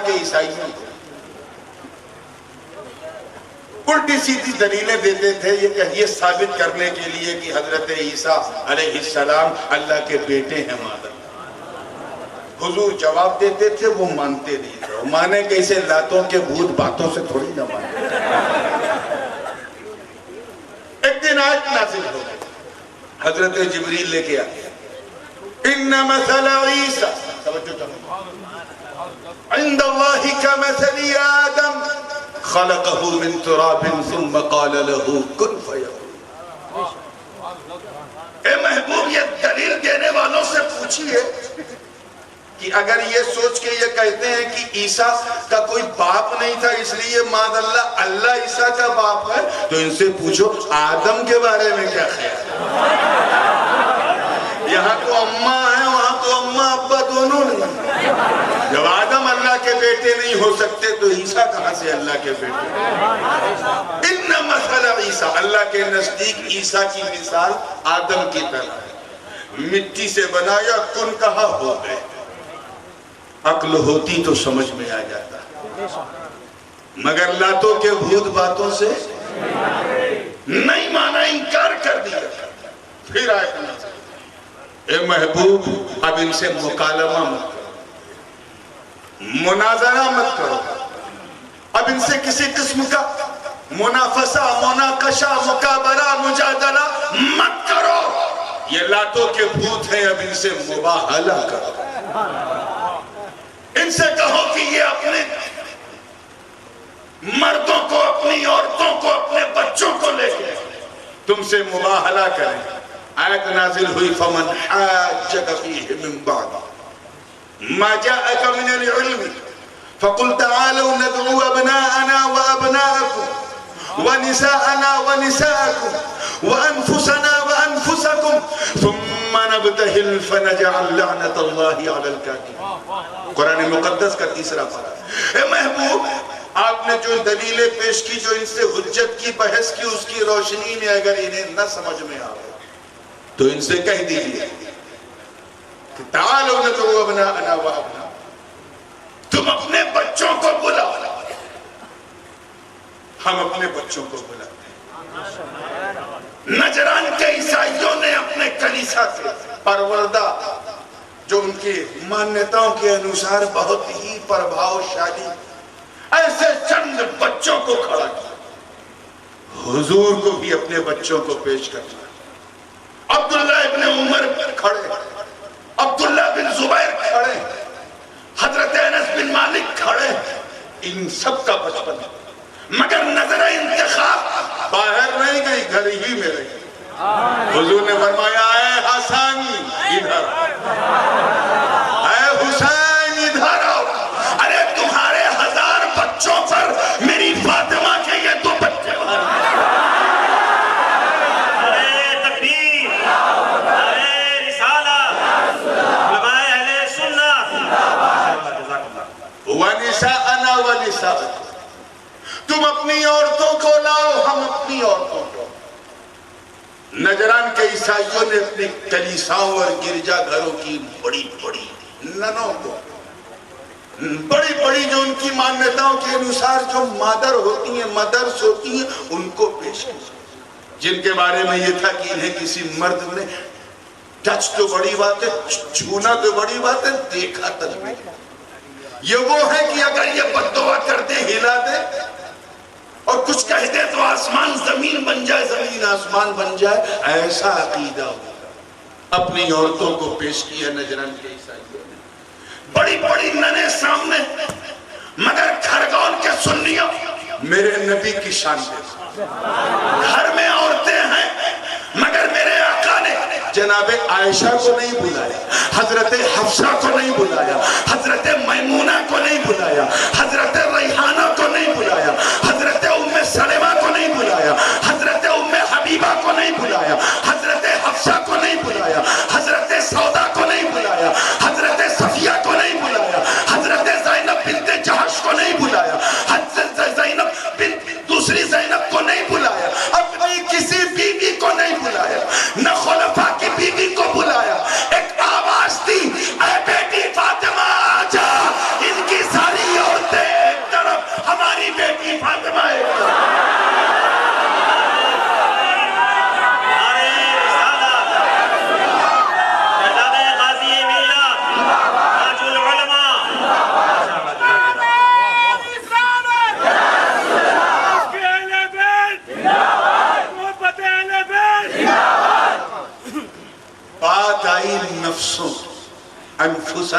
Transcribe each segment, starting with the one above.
کے عیسائیوں کو الٹی سیدھی دلیلیں دیتے تھے یہ ثابت کرنے کے لیے کہ حضرت عیسیٰ علیہ السلام اللہ کے بیٹے ہیں مادر. حضور جواب دیتے تھے، وہ مانتے نہیں تھے. مانے کیسے؟ لاتوں کے بھوت باتوں سے تھوڑی نہ مانے. ایک دن آیت نازل ہو گئی، حضرت جبریل لے کے آئے، ان مثل عیسیٰ عند اللہ کمثل آدم خلقه من تراب ثم قال له کن فیکون. اے محبوب، یہ دلیل دینے والوں سے پوچھئے کہ اگر یہ سوچ کے یہ کہتے ہیں کہ عیسیٰ کا کوئی باپ نہیں تھا اس لیے معاذ اللہ اللہ عیسیٰ کا باپ ہے، تو ان سے پوچھو آدم کے بارے میں کیا خیال ہے؟ یہاں تو اماں ہیں، وہاں تو اماں ابا دونوں نہیں. جب آدم اللہ کے بیٹے نہیں ہو سکتے تو عیسیٰ کہاں سے اللہ کے بیٹے؟ ان مثل عیسیٰ، اللہ کے نزدیک عیسیٰ کی مثال آدم کی طرح ہے. مٹی سے بنایا، کن کہا ہو گئے. عقل ہوتی تو سمجھ میں آ جاتا، مگر لاتوں کے بھوت باتوں سے نہیں مانا، انکار کر دیا. پھر آئے اے محبوب، اب ان سے مکالمہ مت کرو، مناظرہ مت کرو، اب ان سے کسی قسم کا منافسہ، مناقشہ، مقابلہ، مجادلہ مت کرو. یہ لاتوں کے بھوت ہیں، اب ان سے مباہلہ کرو. ان سے کہو کہ یہ اپنے مردوں کو، اپنی عورتوں کو، اپنے بچوں کو لے کے تم سے مباہلہ کریں. آیت نازل ہوئی فمن حاجک فیہ من بعد ما جاءک من العلم فقل تعالوا ندعو ابناءنا وابناءکم ونساءنا ونساءکم وانفسنا وانفسکم ثم نبتہل فنجعل لعنت اللہ علی الکاذبین. قرآن مقدس کا تیسرا پارہ. اے محبوب، آپ نے جو دلیلیں پیش کی، جو ان سے حجت کی، بحث کی، اس کی روشنی میں اگر انہیں نہ سمجھ میں آئے تو ان سے کہہ دیجئے کہ تعالوا ندعو ابناءنا وابناءکم، تم اپنے بچوں کو بلاؤ. ہم اپنے بچوں کو بلاتے ہیں. نجران کے عیسائیوں نے اپنے کلیسا سے پروردہ، جو ان کی مانیتاؤں کے انوسار بہت ہی پربھاؤ شالی، ایسے چند بچوں کو کھڑا کیا. حضور کو بھی اپنے بچوں کو پیش کرنا. عبداللہ ابن عمر کھڑے، عبداللہ بن زبیر کھڑے، حضرت انس بن مالک کھڑے. ان سب کا بچپن، مگر نظر انتخاب باہر نہیں گئی، گھر ہی میں رہی. حضور نے فرمایا اے حسن ادھر، اے حسین ادھر آؤ. ارے تمہارے 1000 بچوں پر میری فاطمہ کے یہ 2 بچے وَنِسَاءَنَا وَنِسَاءَكُمْ. تم اپنی عورتوں کو لاؤ، ہم اپنی عورتوں کو. نجران کے عیسائیوں نے اپنی کلیساؤں اور گرجا گھروں کی بڑی بڑی ننوں کو، بڑی بڑی جو ان کی مانیتاؤں کے انوسار جو مادر ہوتی ہیں، مدرس ہوتی ہیں، ان کو پیش کی، جن کے بارے میں یہ تھا کہ انہیں کسی مرد نے ٹچ تو بڑی بات ہے، چھونا تو بڑی بات ہے، دیکھا تجھ. یہ وہ ہے کہ اگر یہ بددعا کر دے، ہلا دے اور کچھ کہہ دے تو آسمان زمین بن جائے، زمین آسمان بن جائے، ایسا عقیدہ ہوگا. اپنی عورتوں کو پیش کیا نجران کے عیسائیوں نے. بڑی بڑی ننے سامنے، مگر کھرگون کے سنیوں میرے نبی کی شان دے. گھر میں عورتیں ہیں، مگر میرے آقا نے جناب عائشہ کو نہیں بلایا، حضرت حفصہ کو نہیں بلایا، حضرت میمونہ کو نہیں بلایا، حضرت ریحانہ کو نہیں بلایا، حضرت ام سلمہ کو نہیں بلایا، حضرت ام حبیبہ کو نہیں بلایا، حضرت حفصہ کو نہیں بلایا، حضرت سودا کو نہیں بلایا، حضرت صفیہ کو نہیں بلایا، حضرت زینب بنت جہش کو نہیں بلایا، حضرت زینب بنت دوسری زینب کو نہیں بلایا، اپنی کسی بیوی کو نہیں بلایا، نہ خلفاء کی بیوی کو بلایا. ایک آواز تھی، اے بیٹی فاطمہ آجا، ان کی ساری عورتیں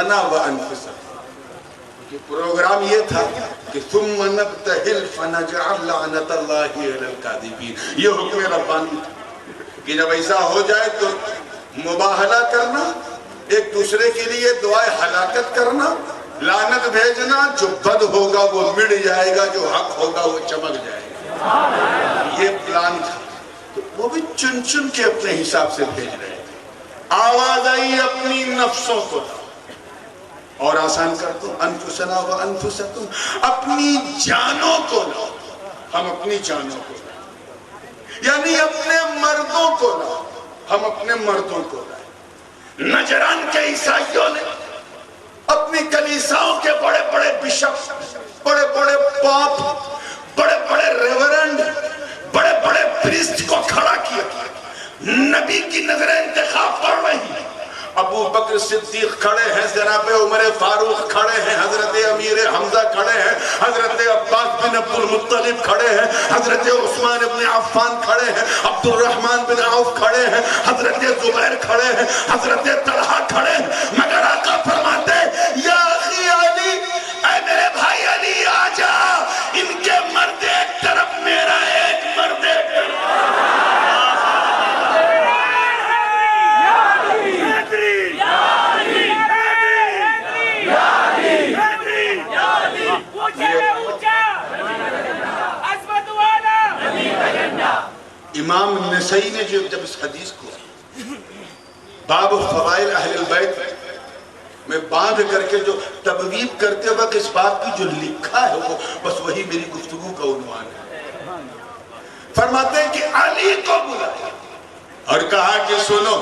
أنفسنا وأنفسكم. کہ پروگرام یہ تھا کہ ثم نبتہل فنجعل لعنت اللہ علی الکاذبین. یہ حکم ربانی تھا کہ جب ایسا ہو جائے تو مباہلہ کرنا، ایک دوسرے کے لیے دعائے ہلاکت کرنا، لعنت بھیجنا، جو بد ہوگا وہ مٹ جائے گا، جو حق ہوگا وہ چمک جائے گا. یہ پلان تھا. تو وہ بھی چن چن کے اپنے حساب سے بھیج رہے تھے. آواز آئی اپنی نفسوں کو اور آسان کر دو. انفسنا و انفسکم، اپنی جانوں کو لاؤ. ہم اپنی جانوں کو لائیں، یعنی اپنے مردوں کو لاؤ. ہم اپنے مردوں کو لائیں. نجران کے عیسائیوں نے اپنی کلیساؤں کے بڑے بڑے بشپ، بڑے بڑے پاپ، بڑے بڑے ریورنڈ، بڑے بڑے پریسٹ کو کھڑا کیا. نبی کی نظر انتخاب پڑھ رہی. ابو بکر صدیق کھڑے ہیں، جناب عمر فاروق کھڑے ہیں، حضرت امیر حمزہ کھڑے ہیں، حضرت عباس بن عبد المطلب کھڑے ہیں، حضرت عثمان بن عفان کھڑے ہیں، عبد الرحمن بن عوف کھڑے ہیں، حضرت زبیر کھڑے ہیں، حضرت طلحہ کھڑے ہیں. مگر آقا فرماتے یا اخی علی، اے میرے بھائی علی آجا. ان کے مرد ایک طرف، میرا ایک مرد ایک طرف. امام نسائی نے جب اس حدیث کو باب فضائل اہل البیت میں باندھ کر کے جو تبویب کرتے وقت اس بات کی جو لکھا ہے وہ بس وہی میری گفتگو کا عنوان ہے. فرماتے ہیں کہ علی کو بلایا اور کہا کہ سنو،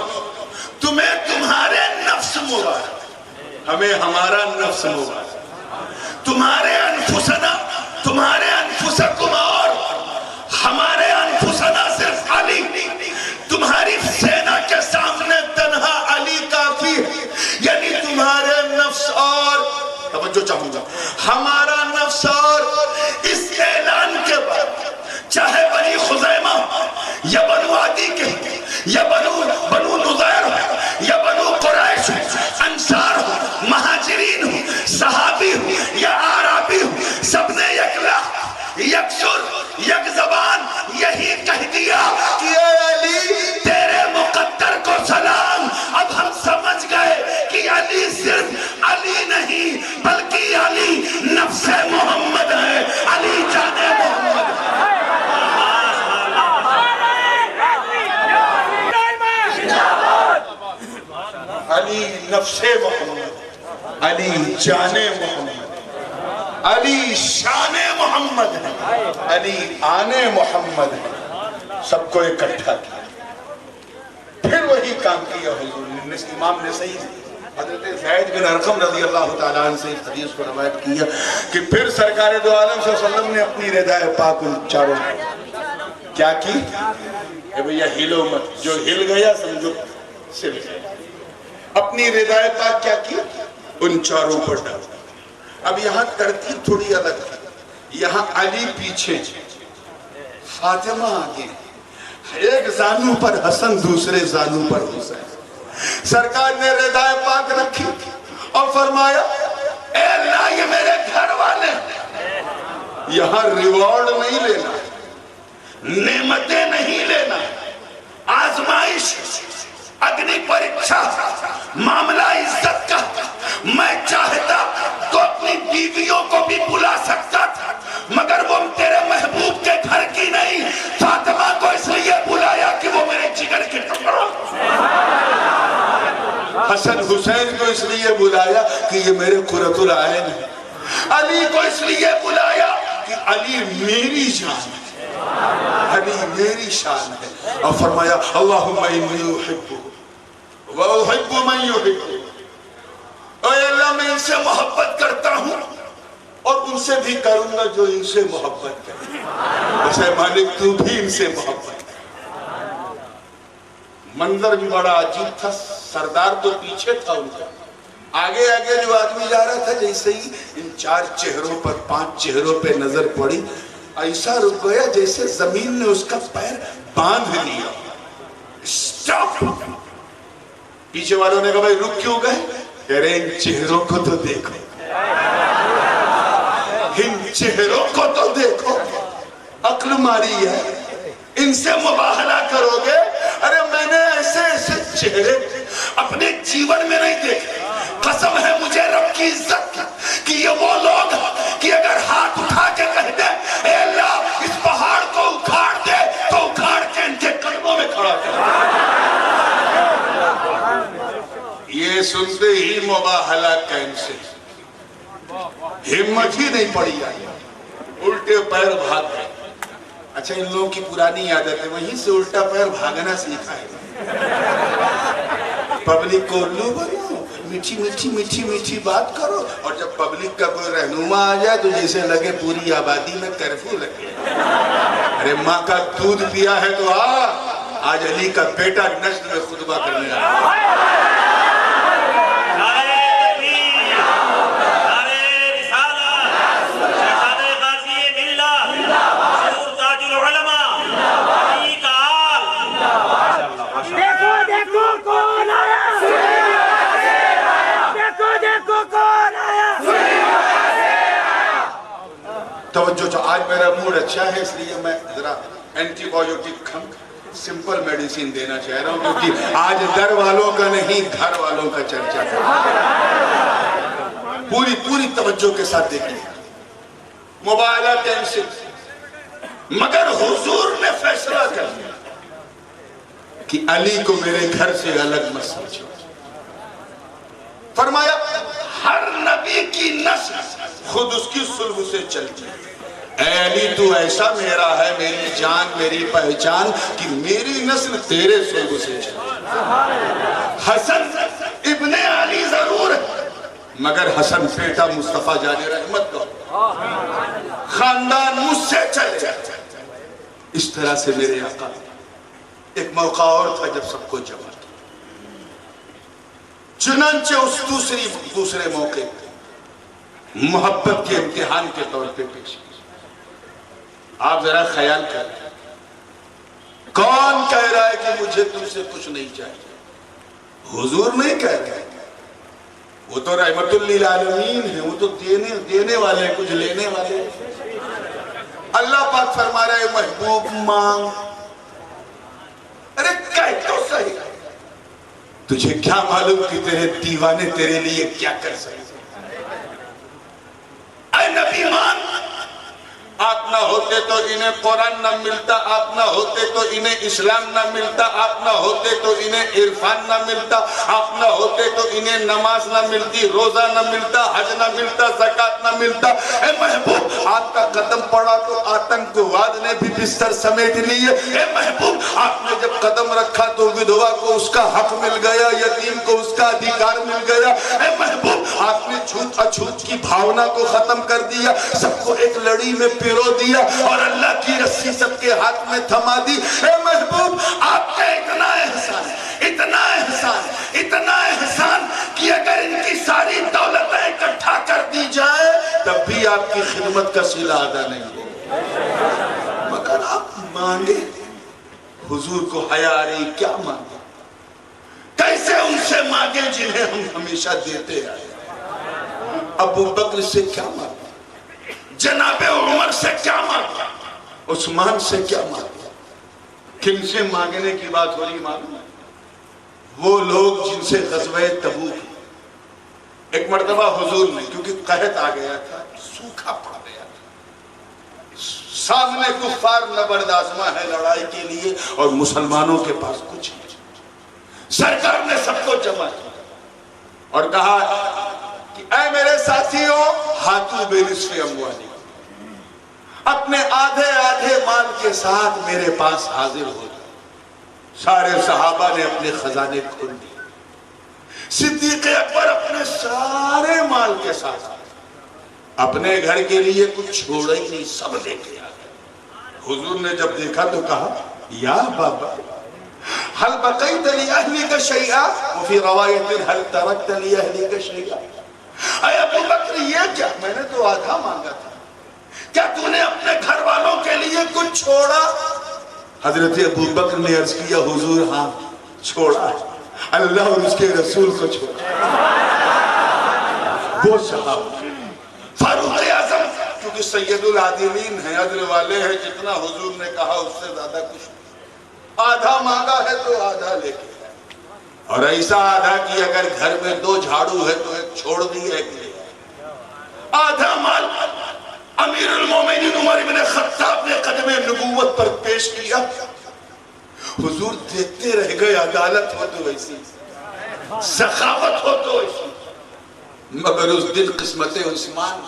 تمہیں تمہارے نفس مبارک، ہمیں ہمارا نفس مبارک. تمہارے انفسنا، تمہارے انفسکم اور ہمارے انفسنا صرف علی. تمہاری سینہ کے سامنے تنہا علی کافی ہے. یعنی تمہارے نفس اور، توجہ چاہوں گا، ہمارا نفس اور. اس اعلان کے بعد چاہے بنی خزیمہ یا بنو عدی کے، یا بنو نضیر ہو، یا بنو قریش ہو، انصار ہو، مہاجرین ہو، صحابی ہو یا عربی ہو، سب نے یک لفظ، یک سر، یک زبان یہی کہہ دیا کہ اے علی تیرے مقدر کو سلام. اب ہم سمجھ گئے کہ علی صرف علی نہیں بلکہ علی نفس محمد ہے، علی جان محمد ہے. علی نفس محمد، علی جان محمد، علی شان محمد ہے، علی آن محمد ہے. سب کو اکٹھا کیا. پھر وہی کام کیا حضور نے. امام نے صحیح حضرت زید بن ارقم رضی اللہ تعالیٰ عنہ سے اس حدیث کو روایت کیا کہ پھر سرکار دو عالم صلی اللہ علیہ وسلم نے اپنی ردائے پاک ان چاروں کیا کی؟ اے بھئیہ ہلو مت، جو ہل گیا سمجھو صرف. اپنی ردائے پاک کیا کی؟ ان چاروں پر ڈال. اب یہاں ترتیب تھوڑی الگ ہے. یہاں علی پیچھے، فاطمہ آگے، ایک زانو پر حسن، دوسرے زانو پر حسین. سرکار نے ردائے پاک رکھی اور فرمایا اے اللہ یہ میرے گھر والے. یہاں ریوارڈ نہیں لینا، نعمتیں نہیں لینا، آزمائش، اگنی پریکشا، معاملہ عزت کا. میں چاہتا تو اپنی بیویوں کو بھی بلا سکتا تھا، مگر وہ تیرے محبوب کے گھر کی نہیں. فاطمہ کو اس لیے بلایا کہ وہ میرے جگر کے ٹکڑوں. حسن حسین کو اس لیے بلایا کہ یہ میرے قرۃ العین ہے. علی کو اس لیے بلایا کہ علی میری جان ہے، علی میری شان ہے. اور فرمایا اللہم انی احبہ وَأُحِبُّ مَنْ يُحِبُّ. اے اللہ میں ان سے محبت کرتا ہوں اور ان سے بھی کروں گا جو ان سے محبت کرے. اے مالک تو بھی ان سے محبت کر. منظر بھی بڑا عجیب تھا. سردار تو پیچھے تھا ان کا، آگے آگے جو آدمی جا رہا تھا جیسے ہی ان 4 چہروں پر 5 چہروں پہ نظر پڑی ایسا رک گیا جیسے زمین نے اس کا پیر باندھ لیا. اسٹاپ. پیچھے والوں نے کہا بھائی رک کیوں گئے؟ کہہ رہے ان چہروں کو تو دیکھو، ان چہروں کو تو دیکھو، عقل ماری ہے، ان سے مباہلہ کرو گے؟ ارے میں نے ایسے ایسے چہرے اپنے جیون میں نہیں دیکھے، قسم ہے مجھے رب کی عزت کی کہ یہ وہ لوگ کہ اگر ہاتھ اٹھا کے کہہ دے اے اللہ اس پہاڑ کو اکھاڑ دے تو اکھاڑ کے ان کے قدموں میں کھڑا کر، یہ سنتے ہی مباہلہ کینسل، ہمت ہی نہیں پڑی آئی، الٹے پیر بھاگ گئے۔ اچھا ان لوگوں کی پرانی عادت ہے، وہیں سے الٹا پیر بھاگنا سیکھا ہے، پبلک کو الو بنو، میٹھی میٹھی میٹھی میٹھی بات کرو، اور جب پبلک کا کوئی رہنما آ جائے تو جیسے لگے پوری آبادی میں کرفیو لگے۔ ارے ماں کا دودھ پیا ہے تو آج علی کا بیٹا نجد میں خطبہ کرنے آیا۔ توجہ، آج میرا موڈ اچھا ہے اس لیے میں ذرا اینٹی بایوٹک سمپل میڈیسن دینا چاہ رہا ہوں، کیونکہ آج در والوں کا نہیں گھر والوں کا چرچا ہے۔ پوری توجہ کے ساتھ دیکھیں، مباہلہ کینسل، مگر حضور نے فیصلہ کر لیا کہ علی کو میرے گھر سے الگ مت سمجھو۔ فرمایا ہر نبی کی نسل خود اس کی صلب سے چلتی ہے، اے علی تو ایسا میرا ہے، میری جان میری پہچان کہ میری نسل تیرے صلب سے چلتی ہے۔ حسن ابن علی ضرور ہے مگر حسن بیٹا مصطفیٰ جان رحمت کا خاندان مجھ سے چل جاتا ہے۔ اس طرح سے میرے آقا ایک موقع اور تھا جب سب کو جمع کیا، چنانچہ اس دوسرے موقع محبت کے امتحان کے طور پہ پیش کیا۔ آپ ذرا خیال کریں، کون کہہ رہا ہے کہ مجھے تم سے کچھ نہیں چاہیے؟ حضور نہیں کہہ رہے، وہ تو رحمت للعالمین ہے، وہ تو دینے والے، کچھ لینے والے۔ اللہ پاک فرما رہا ہے محبوب مانگ، ارے کہہ تو صحیح، تجھے کیا معلوم کہ تیرے دیوانے تیرے لیے کیا کر سکتے؟ اے نبی مان، آپ نہ ہوتے تو انہیں قرآن نہ ملتا، آپ نہ ہوتے تو انہیں اسلام نہ ملتا، آپ نہ ہوتے تو انہیں عرفان نہ ملتا، آپ نہ ہوتے تو انہیں نماز نہ ملتی، روزہ نہ ملتا، حج نہ ملتا، زکوٰۃ نہ ملتا۔ اے محبوب آپ کا قدم پڑا تو آتنکواد نے بھی بستر سمیٹ لیے، اے محبوب آپ نے جب قدم رکھا تو ودھوا کو اس کا حق مل گیا، یتیم کو اس کا ادھیکار مل گیا۔ اے محبوب آپ نے جھوٹ اچھوٹ کی بھاونا کو ختم کر دیا، سب کو ایک لڑی میں پیرو دیا اور اللہ کی رسی سب کے ہاتھ میں تھما دی۔ اے محبوب آپ کا اتنا احسان، اتنا احسان، اتنا احسان کہ اگر ان کی ساری دولتیں اکٹھا کر دی جائے تب بھی آپ کی خدمت کا صلہ ادا نہیں ہو، مگر آپ مانگے۔ حضور کو حیا آ رہی، کیا مانگے؟ کیسے ان سے مانگے جنہیں ہم ہمیشہ دیتے آئے؟ ابو بکر سے کیا مانگے؟ جناب عمر سے کیا مانگا؟ عثمان سے کیا مانگا؟ کن سے مانگنے کی بات ہو رہی معلوم ہے؟ وہ لوگ جن سے غزوہ تبوک ایک مرتبہ حضور نے، کیونکہ قحط آ گیا تھا، سوکھا پڑ گیا تھا، سامنے کفار نبردآزما ہے لڑائی کے لیے اور مسلمانوں کے پاس کچھ نہیں، سرکار نے سب کو جمع کیا اور کہا کہ اے میرے ساتھیوں، ہاتھو بے نصف اموالی، اپنے آدھے مال کے ساتھ میرے پاس حاضر ہو جائے۔ سارے صحابہ نے اپنے خزانے کھول دیے، صدیق اکبر اپنے سارے مال کے ساتھ، اپنے گھر کے لیے کچھ چھوڑا ہی نہیں، سب لے کے آ گئے۔ حضور نے جب دیکھا تو کہا یا بابا حل بقیت لأہلک شیئا، وفی روایت حل ترکت لأہلک شیئا، اے ابو بکر یہ کیا؟ میں نے تو آدھا مانگا تھا، کیا تو نے اپنے گھر والوں کے لیے کچھ چھوڑا؟ حضرت ابو بکر نے عرض کیا حضور ہاں چھوڑا، اللہ اور اس کے رسول کو چھوڑا۔ وہ صحابہ فاروق اعظم کیونکہ سید العادلین ہیں، عدل والے ہیں، جتنا حضور نے کہا اس سے زیادہ کچھ نہیں، آدھا مانگا ہے تو آدھا لے کے اور ایسا آدھا کہ اگر گھر میں 2 جھاڑو ہے تو ایک چھوڑ دی ہے کہ آدھا مال امیر المومنین عمر بن خطاب نے قدم نبوت پر پیش کیا. حضور دیکھتے رہ گئے، عدالت ہو تو ایسی، سخاوت ہو تو ایسی، مگر اس دن قسمت عثمان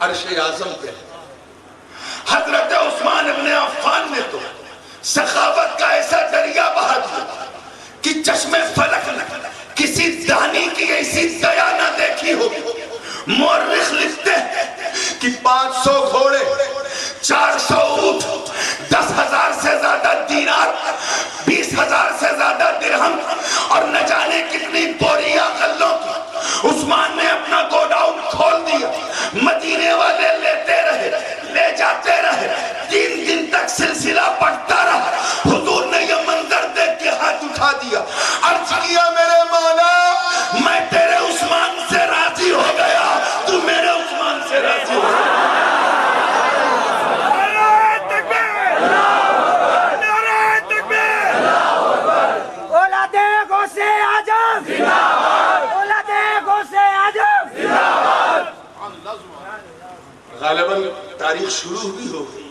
عرش اعظم پہ ہے. حضرت عثمان ابن عفان نے تو سخاوت کا ایسا دریا بہا دیا کہ چشم فلک نہ کسی دانی کی ایسی دیا نہ دیکھی ہوگی. مورخ لکھتے ہیں کہ 500 گھوڑے، 400 اونٹ، 10,000 سے زیادہ دینار، 20,000 سے زیادہ درہم اور نہ جانے کتنی بوریاں غلوں کی عثمان نے اپنا گوڈاؤن کھول دیا. مدینے والے لیتے رہے، لے جاتے رہے، 3 دن تک سلسلہ بڑھتا رہا. حضور نے یہ منظر دیکھ کے ہاتھ اٹھا دیا، عرض کیا میرے مولا میں تیرے عثمان سے راضی ہو گیا، تو میرے عثمان سے راضی ہو گیا. غالباً تاریخ شروع ہوئی ہو گئی.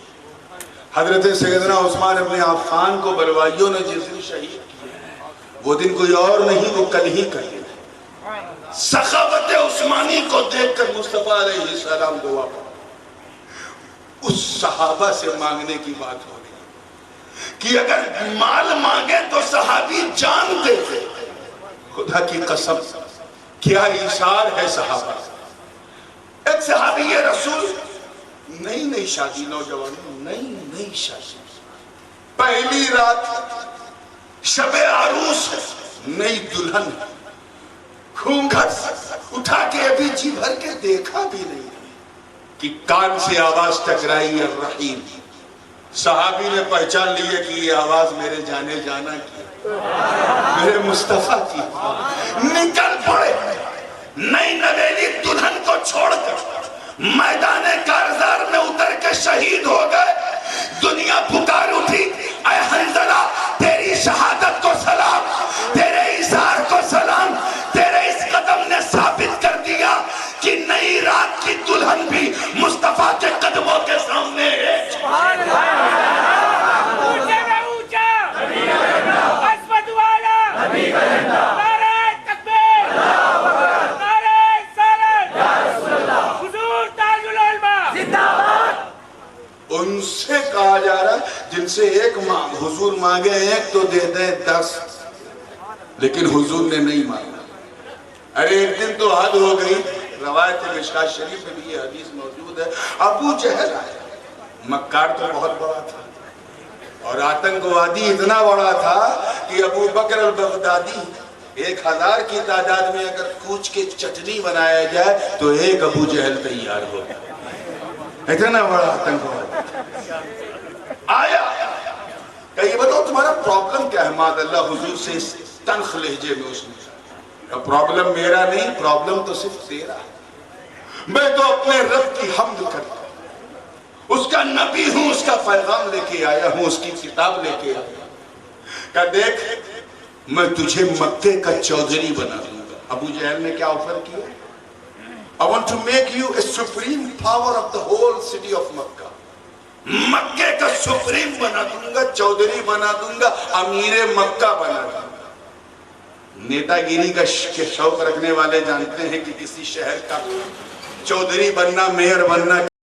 حضرت سیدنا عثمان ابن عفان کو بلوائیوں نے جس دن شہید کیا وہ دن کوئی اور نہیں، وہ کل ہی کا دن ہے. سخاوت عثمانی کو دیکھ کر مصطفیٰ علیہ السلام دعا پڑھا. اس صحابہ سے مانگنے کی بات ہو رہی کہ اگر مال مانگے تو صحابی جان دے دے. خدا کی قسم کیا اشار ہے صحابہ. ایک صحابی رسول نئی شادی، نوجوان نئی شادی، پہلی رات شب عروس، نئی دلہن، گھونگھٹ اٹھا کے ابھی جی بھر کے دیکھا بھی نہیں کہ کان سے آواز ٹکرائی الرحیم. صحابی نے پہچان لیے کہ یہ آواز میرے جانے جانا کی، میرے مصطفیٰ کی. نکل پڑے، نئی نویلی دلہن کو چھوڑ کر میدان کارزار میں اتر کے شہید ہو گئے. دنیا پکار اٹھی، اے حنظلہ تیری شہادت کو سلام، تیرے اظہار کو سلام. تیرے اس قدم نے ثابت کر دیا کہ نئی رات کی دلہن بھی مصطفیٰ کے قدموں کے سامنے ہے. ان سے کہا جا رہا جن سے ایک حضور مانگے ایک تو دے دیں 10، لیکن حضور نے نہیں مانگا. ارے ایک دن تو حد ہو گئی. روایت مشکات شریف میں بھی یہ حدیث موجود ہے. ابو جہل مکار تو بہت بڑا تھا اور آتنکوادی اتنا بڑا تھا کہ ابو بکر البغدادی 1000 کی تعداد میں اگر کوچ کے چٹنی بنایا جائے تو ایک ابو جہل تیار ہو گیا. اتنا بڑا آتنکوادی آیا کہ یہ بتاؤ تمہارا پرابلم کیا ہے؟ ماد اللہ حضور سے اس تنخ لہجے میں اس نے، پرابلم میرا نہیں، پرابلم تو صرف تیرا ہے. میں تو اپنے رب کی حمد کرتا ہوں، اس کا نبی ہوں، اس کا پیغام لے کے آیا ہوں، اس کی کتاب لے کے آیا ہوں کہ دیکھ میں تجھے مکے کا چودھری بنا دوں گا. ابو جہل نے کیا آفر کیا؟ I want to make you a supreme power of the whole city of Makkah. مکے کا سپریم بنا دوں گا، چودھری بنا دوں گا، امیر مکہ بنا دوں گا. نیتا گیری کا شوق رکھنے والے جانتے ہیں کہ کسی شہر کا چودھری بننا، میئر بننا